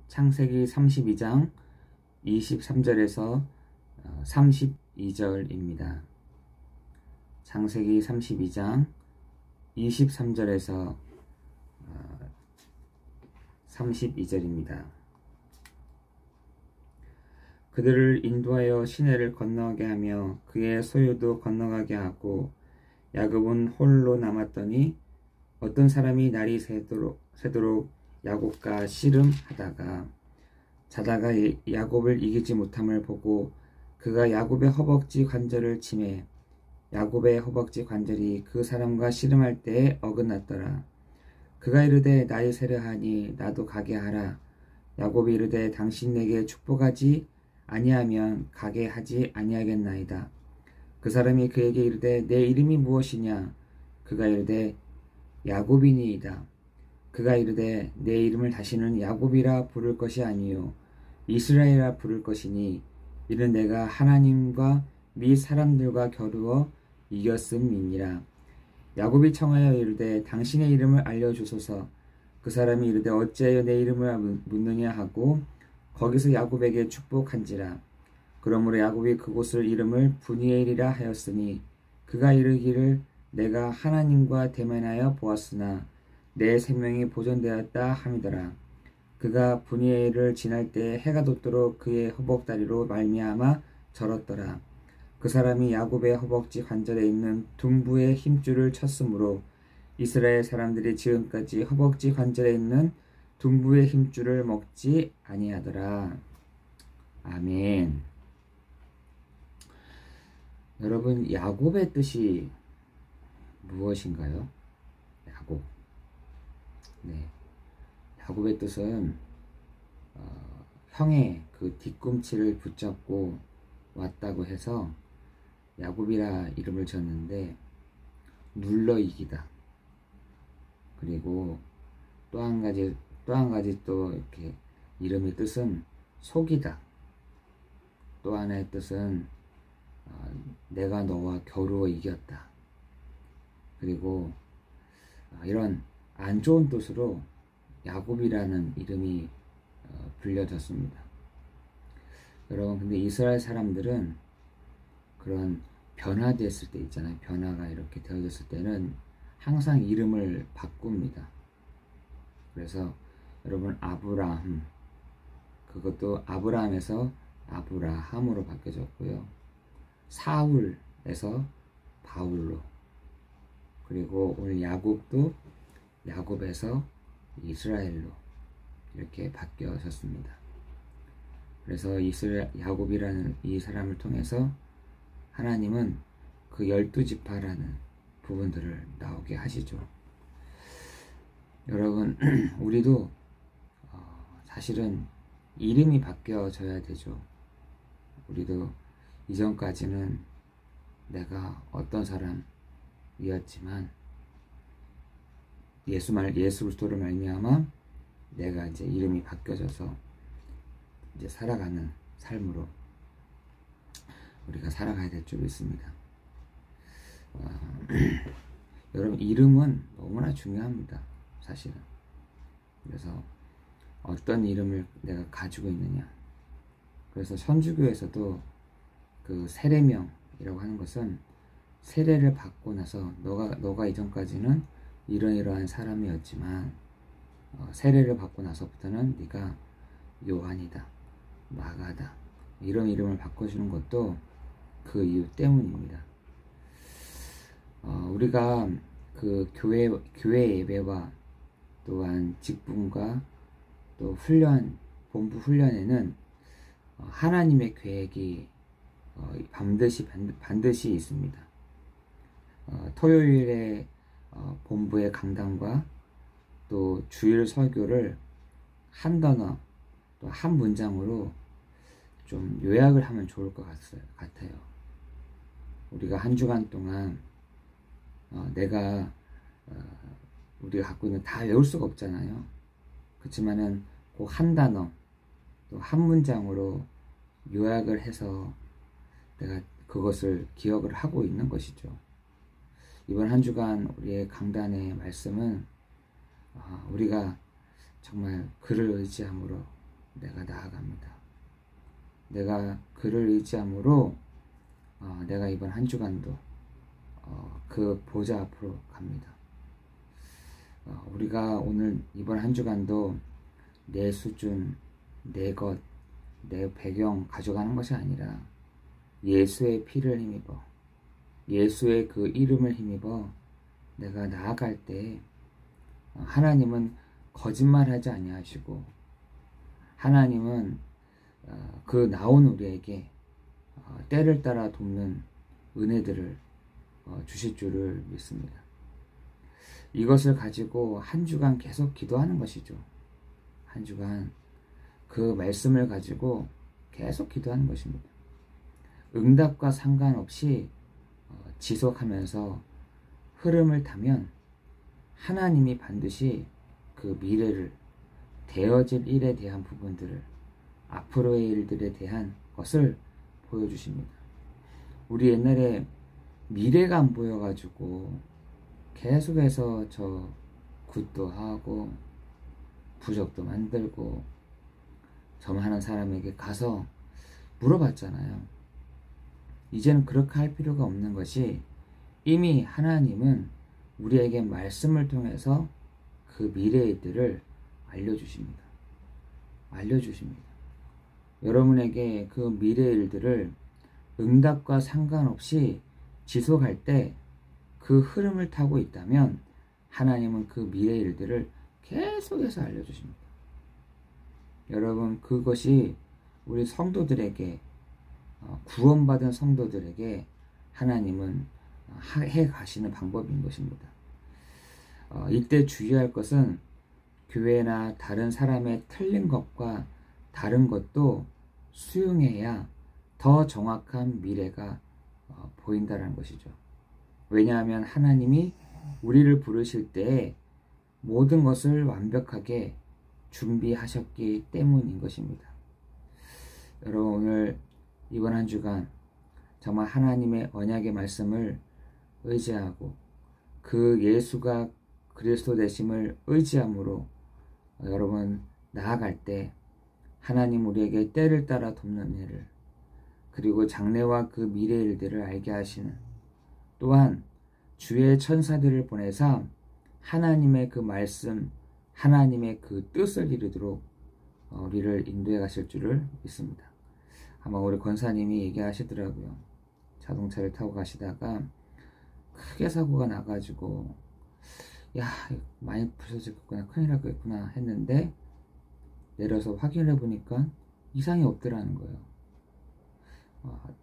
창세기 32장 23절에서 32절입니다. 창세기 32장 23절에서 32절입니다. 그들을 인도하여 시내를 건너게 하며 그의 소유도 건너가게 하고 야곱은 홀로 남았더니 어떤 사람이 날이 새도록 야곱과 씨름하다가 자다가 야곱을 이기지 못함을 보고 그가 야곱의 허벅지 관절을 치매 야곱의 허벅지 관절이 그 사람과 씨름할 때에 어긋났더라. 그가 이르되 날이 새려하니 나도 가게 하라. 야곱이 이르되 당신 내게 축복하지 아니하면 가게 하지 아니하겠나이다. 그 사람이 그에게 이르되 내 이름이 무엇이냐? 그가 이르되 야곱이니이다. 그가 이르되 내 이름을 다시는 야곱이라 부를 것이 아니요 이스라엘이라 부를 것이니 이는 내가 하나님과 및 사람들과 겨루어 이겼음이니라. 야곱이 청하여 이르되 당신의 이름을 알려주소서. 그 사람이 이르되 어찌하여 내 이름을 묻느냐 하고 거기서 야곱에게 축복한지라. 그러므로 야곱이 그곳을 이름을 브니엘이라 하였으니 그가 이르기를 내가 하나님과 대면하여 보았으나 내 생명이 보존되었다 함이더라. 그가 브니엘을 지날 때 해가 돋도록 그의 허벅다리로 말미암아 절었더라. 그 사람이 야곱의 허벅지 관절에 있는 둔부의 힘줄을 쳤으므로 이스라엘 사람들이 지금까지 허벅지 관절에 있는 둔부의 힘줄을 먹지 아니하더라. 아멘. 여러분, 야곱의 뜻이 무엇인가요? 야곱. 네. 야곱의 뜻은 형의 그 뒤꿈치를 붙잡고 왔다고 해서 야곱이라 이름을 졌는데 눌러 이기다. 그리고 또 한 가지 또 이렇게 이름의 뜻은 속이다. 또 하나의 뜻은 내가 너와 겨루어 이겼다. 그리고 이런 안 좋은 뜻으로 야곱이라는 이름이 불려졌습니다. 여러분, 근데 이스라엘 사람들은 그런 변화됐을 때 있잖아요. 변화가 이렇게 되어졌을 때는 항상 이름을 바꿉니다. 그래서 여러분, 아브라함, 그것도 아브라함에서 아브라함으로 바뀌어졌고요. 사울에서 바울로, 그리고 오늘 야곱도 야곱에서 이스라엘로 이렇게 바뀌어졌습니다. 그래서 야곱이라는 이 사람을 통해서 하나님은 그 12지파라는 부분들을 나오게 하시죠. 여러분, 우리도 사실은 이름이 바뀌어져야 되죠. 우리도 이전까지는 내가 어떤 사람이었지만 예수 그리스도를 말미암아 내가 이제 이름이 바뀌어져서 이제 살아가는 삶으로 우리가 살아가야 될 줄 믿습니다. 여러분, 이름은 너무나 중요합니다. 사실은. 그래서 어떤 이름을 내가 가지고 있느냐. 그래서 천주교에서도 그 세례명이라고 하는 것은 세례를 받고 나서 너가 이전까지는 이러한 사람이었지만 세례를 받고 나서부터는 네가 요한이다, 마가다, 이런 이름을 바꿔주는 것도 그 이유 때문입니다. 우리가 그 교회 예배와 또한 직분과 또 본부 훈련에는 하나님의 계획이 반드시 있습니다. 토요일에 본부의 강단과 또 주일 설교를 한 단어 또 한 문장으로 좀 요약을 하면 좋을 것 같아요. 우리가 한 주간 동안 우리가 갖고 있는 다 외울 수가 없잖아요. 그렇지만은 그 한 단어 또 한 문장으로 요약을 해서 내가 그것을 기억을 하고 있는 것이죠. 이번 한 주간 우리의 강단의 말씀은 우리가 정말 그를 의지함으로 내가 나아갑니다. 내가 그를 의지함으로 내가 이번 한 주간도 그 보좌 앞으로 갑니다. 우리가 오늘 이번 한 주간도 내 수준, 내 것, 내 배경 가져가는 것이 아니라 예수의 피를 힘입어, 예수의 그 이름을 힘입어 내가 나아갈 때 하나님은 거짓말하지 아니하시고 하나님은 그 나온 우리에게 때를 따라 돕는 은혜들을 주실 줄을 믿습니다. 이것을 가지고 한 주간 계속 기도하는 것이죠. 한 주간 그 말씀을 가지고 계속 기도하는 것입니다. 응답과 상관없이 지속하면서 흐름을 타면 하나님이 반드시 그 미래를, 되어질 일에 대한 부분들을, 앞으로의 일들에 대한 것을 보여주십니다. 우리 옛날에 미래가 안 보여가지고 계속해서 저 굿도 하고 부적도 만들고 점하는 사람에게 가서 물어봤잖아요. 이제는 그렇게 할 필요가 없는 것이 이미 하나님은 우리에게 말씀을 통해서 그 미래의 일들을 알려주십니다. 알려주십니다. 여러분에게 그 미래의 일들을 응답과 상관없이 지속할 때 그 흐름을 타고 있다면 하나님은 그 미래의 일들을 계속해서 알려주십니다. 여러분, 그것이 우리 성도들에게, 구원받은 성도들에게 하나님은 해 가시는 방법인 것입니다. 이때 주의할 것은 교회나 다른 사람의 틀린 것과 다른 것도 수용해야 더 정확한 미래가 보인다는 것이죠. 왜냐하면 하나님이 우리를 부르실 때에 모든 것을 완벽하게 준비하셨기 때문인 것입니다. 여러분, 오늘 이번 한 주간 정말 하나님의 언약의 말씀을 의지하고 그 예수가 그리스도 되심을 의지함으로 여러분 나아갈 때 하나님 우리에게 때를 따라 돕는 일을, 그리고 장래와 그 미래 일들을 알게 하시는, 또한 주의 천사들을 보내사 하나님의 그 말씀, 하나님의 그 뜻을 이루도록 우리를 인도해 가실 줄을 믿습니다. 아마 우리 권사님이 얘기하시더라고요. 자동차를 타고 가시다가 크게 사고가 나가지고 야, 많이 부서졌구나, 큰일 났겠구나 했는데 내려서 확인해 보니까 이상이 없더라는 거예요.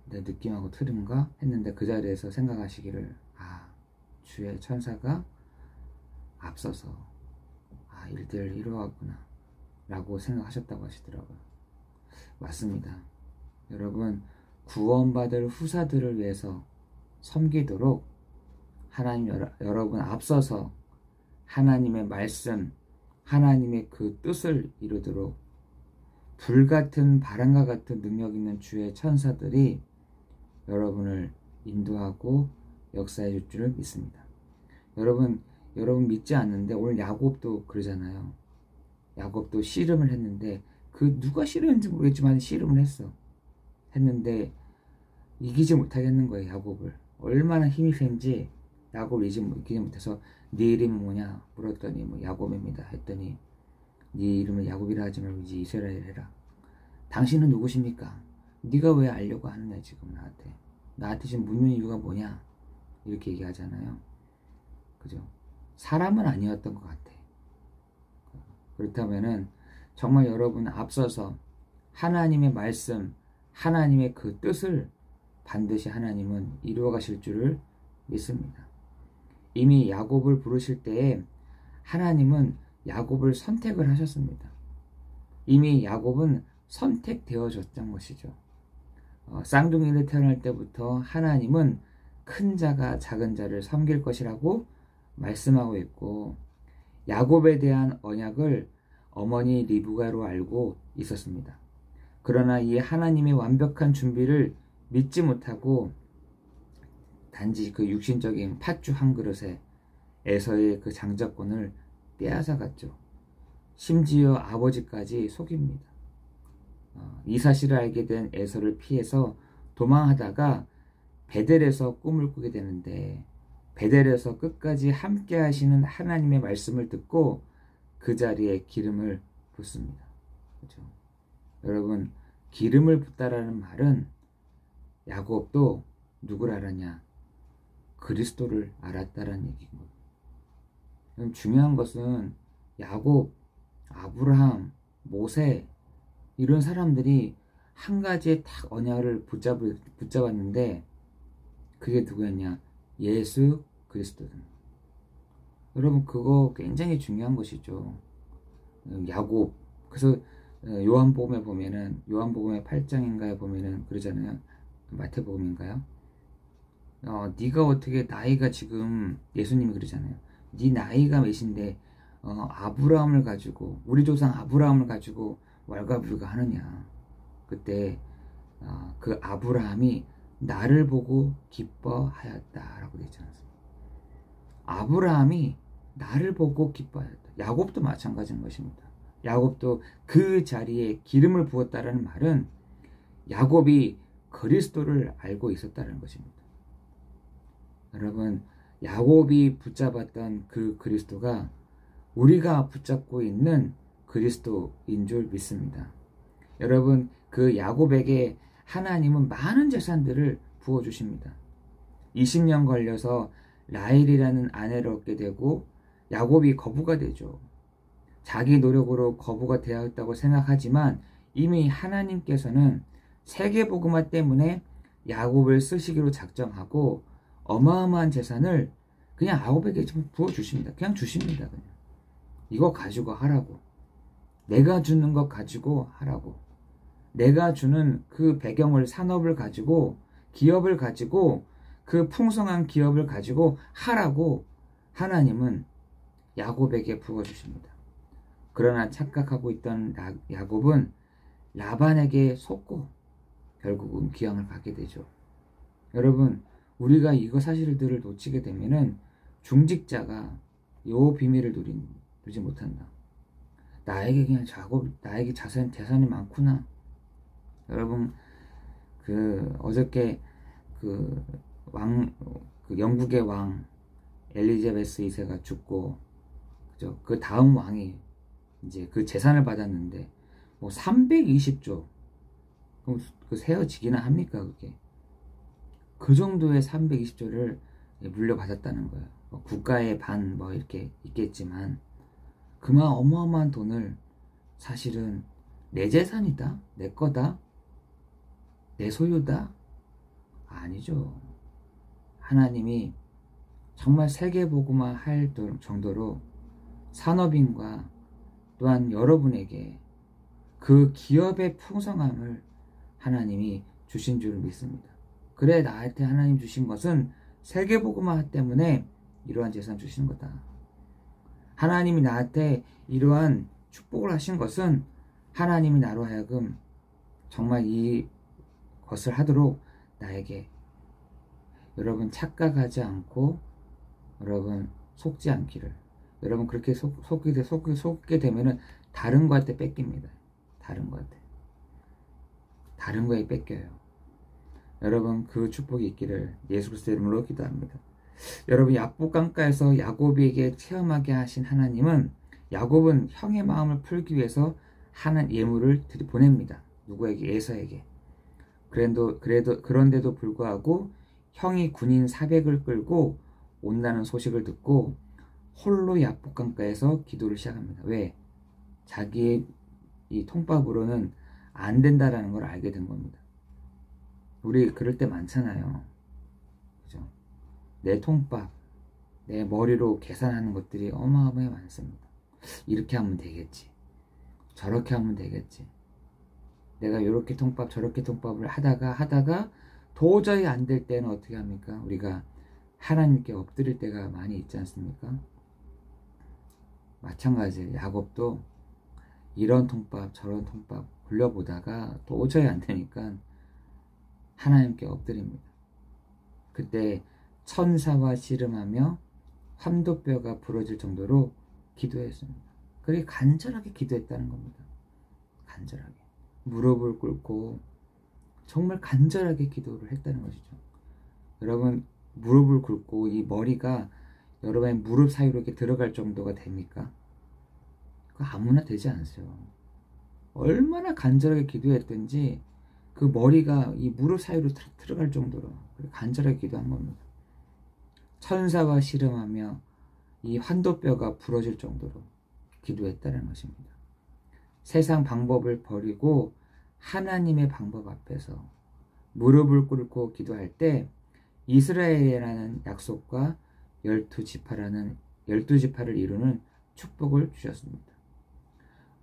내 느낌하고 틀린가 했는데 그 자리에서 생각하시기를, 주의 천사가 앞서서 일들을 이루었구나 라고 생각하셨다고 하시더라고요. 맞습니다. 여러분, 구원받을 후사들을 위해서 섬기도록 하나님 여러분 앞서서 하나님의 말씀, 하나님의 그 뜻을 이루도록 불같은 바람과 같은 능력 있는 주의 천사들이 여러분을 인도하고 역사해 줄 줄을 믿습니다. 여러분 믿지 않는데 오늘 야곱도 그러잖아요. 야곱도 씨름을 했는데 그 누가 씨름했는지 모르겠지만 씨름을 했는데 이기지 못하겠는 거예요. 야곱을 얼마나 힘이 센지 야곱을 이기지 못해서 네 이름이 뭐냐 물었더니 뭐 야곱입니다 했더니 네 이름을 야곱이라 하지 말고 이제 이스라엘 해라. 당신은 누구십니까? 네가 왜 알려고 하느냐 지금 나한테 지금 묻는 이유가 뭐냐 이렇게 얘기하잖아요. 그죠? 사람은 아니었던 것 같아. 그렇다면은 정말 여러분 앞서서 하나님의 말씀, 하나님의 그 뜻을 반드시 하나님은 이루어 가실 줄을 믿습니다. 이미 야곱을 부르실 때에 하나님은 야곱을 선택을 하셨습니다. 이미 야곱은 선택되어졌던 것이죠. 쌍둥이를 태어날 때부터 하나님은 큰 자가 작은 자를 섬길 것이라고 말씀하고 있고 야곱에 대한 언약을 어머니 리브가로 알고 있었습니다. 그러나 이 하나님의 완벽한 준비를 믿지 못하고 단지 그 육신적인 팥죽 한 그릇에 에서의 그 장자권을 빼앗아갔죠. 심지어 아버지까지 속입니다. 이 사실을 알게 된 에서를 피해서 도망하다가 베델에서 꿈을 꾸게 되는데, 베델에서 끝까지 함께 하시는 하나님의 말씀을 듣고 그 자리에 기름을 붓습니다. 그렇죠? 여러분, 기름을 붓다라는 말은 야곱도 누굴 알았냐? 그리스도를 알았다라는 얘기인 거예요. 중요한 것은 야곱, 아브라함, 모세 이런 사람들이 한 가지의 딱 언약을 붙잡았는데 그게 누구였냐? 예수 그리스도는. 여러분, 그거 굉장히 중요한 것이죠. 야곱. 그래서 요한복음에 보면은, 요한복음의 8장인가에 보면은 그러잖아요. 마태복음인가요? 네가 어떻게 나이가 지금, 예수님이 그러잖아요. 네 나이가 몇인데 아브라함을 가지고, 우리 조상 아브라함을 가지고 왈가불가하느냐. 그때 그 아브라함이 나를 보고 기뻐하였다라고 되어 있지 않습니까? 아브라함이 나를 보고 기뻐하였다. 야곱도 마찬가지인 것입니다. 야곱도 그 자리에 기름을 부었다라는 말은 야곱이 그리스도를 알고 있었다는 것입니다. 여러분, 야곱이 붙잡았던 그 그리스도가 우리가 붙잡고 있는 그리스도인 줄 믿습니다. 여러분, 그 야곱에게 하나님은 많은 재산들을 부어주십니다. 20년 걸려서 라헬이라는 아내를 얻게 되고 야곱이 거부가 되죠. 자기 노력으로 거부가 되었다고 생각하지만 이미 하나님께서는 세계복음화 때문에 야곱을 쓰시기로 작정하고 어마어마한 재산을 그냥 야곱에게 좀 부어주십니다. 그냥 주십니다. 그냥. 이거 가지고 하라고. 내가 주는 것 가지고 하라고. 내가 주는 그 배경을, 산업을 가지고, 기업을 가지고, 그 풍성한 기업을 가지고 하라고 하나님은 야곱에게 부어주십니다. 그러나 착각하고 있던 야곱은 라반에게 속고 결국은 귀향을 가게 되죠. 여러분, 우리가 이거 사실들을 놓치게 되면은 중직자가 요 비밀을 누리지 못한다. 나에게 그냥 나에게 재산이 많구나. 여러분, 어저께 그 영국의 왕 엘리자베스 2세가 죽고, 그죠? 그 다음 왕이 이제 그 재산을 받았는데, 뭐 320조. 그럼 그 세어지기나 합니까, 그게? 그 정도의 320조를 물려받았다는 거예요. 국가의 반, 이렇게 있겠지만, 그만 어마어마한 돈을 사실은 내 재산이다? 내 거다? 내 소유다? 아니죠. 하나님이 정말 세계복음화 할 정도로 산업인과 또한 여러분에게 그 기업의 풍성함을 하나님이 주신 줄 믿습니다. 그래, 나한테 하나님 주신 것은 세계복음화 때문에 이러한 재산 주시는 거다. 하나님이 나한테 이러한 축복을 하신 것은 하나님이 나로 하여금 정말 이 것을 하도록 나에게, 여러분, 착각하지 않고 여러분 속지 않기를. 여러분, 그렇게 속게 되면은 다른 거한테 뺏깁니다. 다른 거에 뺏겨요. 여러분, 그 축복이 있기를 예수 그리스도의 이름으로 기도합니다. 여러분, 야복강가에서 야곱에게 체험하게 하신 하나님은, 야곱은 형의 마음을 풀기 위해서 하는 예물을 보냅니다. 누구에게? 에서에게. 그런데도 불구하고 형이 군인 400을 끌고 온다는 소식을 듣고 홀로 야복강가에서 기도를 시작합니다. 왜? 자기의 이 통밥으로는 안 된다라는 걸 알게 된 겁니다. 우리 그럴 때 많잖아요. 그죠? 내 통밥, 내 머리로 계산하는 것들이 어마어마하게 많습니다. 이렇게 하면 되겠지. 저렇게 하면 되겠지. 내가 이렇게 통밥 저렇게 통밥을 하다가 도저히 안 될 때는 어떻게 합니까? 우리가 하나님께 엎드릴 때가 많이 있지 않습니까? 마찬가지예요. 야곱도 이런 통밥 저런 통밥 굴려보다가 도저히 안 되니까 하나님께 엎드립니다. 그때 천사와 씨름하며 환도뼈가 부러질 정도로 기도했습니다. 그렇게 간절하게 기도했다는 겁니다. 간절하게. 무릎을 꿇고 정말 간절하게 기도를 했다는 것이죠. 여러분, 무릎을 꿇고 이 머리가 여러분의 무릎 사이로 이렇게 들어갈 정도가 됩니까? 그거 아무나 되지 않으세요. 얼마나 간절하게 기도했든지 그 머리가 이 무릎 사이로 들어갈 정도로 간절하게 기도한 겁니다. 천사가 씨름하며 이 환도뼈가 부러질 정도로 기도했다는 것입니다. 세상 방법을 버리고 하나님의 방법 앞에서 무릎을 꿇고 기도할 때 이스라엘이라는 약속과 12지파를 이루는 축복을 주셨습니다.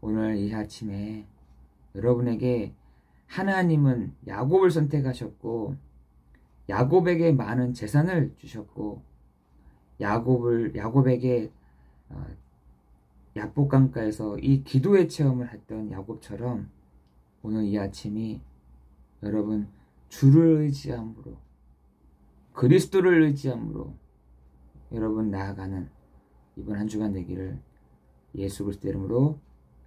오늘 이 아침에 여러분에게 하나님은 야곱을 선택하셨고 야곱에게 많은 재산을 주셨고 야곱에게 야복강가에서 이 기도의 체험을 했던 야곱처럼 오늘 이 아침이 여러분 주를 의지함으로 그리스도를 의지함으로 여러분 나아가는 이번 한 주간 되기를 예수 그리스도 이름으로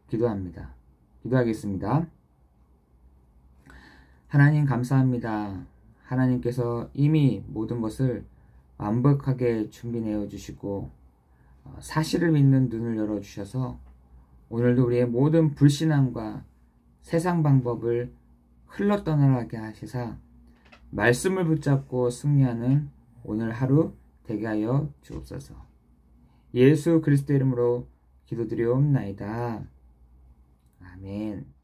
기도합니다. 기도하겠습니다. 하나님 감사합니다. 하나님께서 이미 모든 것을 완벽하게 준비내어 주시고 사실을 믿는 눈을 열어주셔서 오늘도 우리의 모든 불신앙과 세상 방법을 흘러떠나게 하시사 말씀을 붙잡고 승리하는 오늘 하루 되게 하여 주옵소서. 예수 그리스도 이름으로 기도드리옵나이다. 아멘.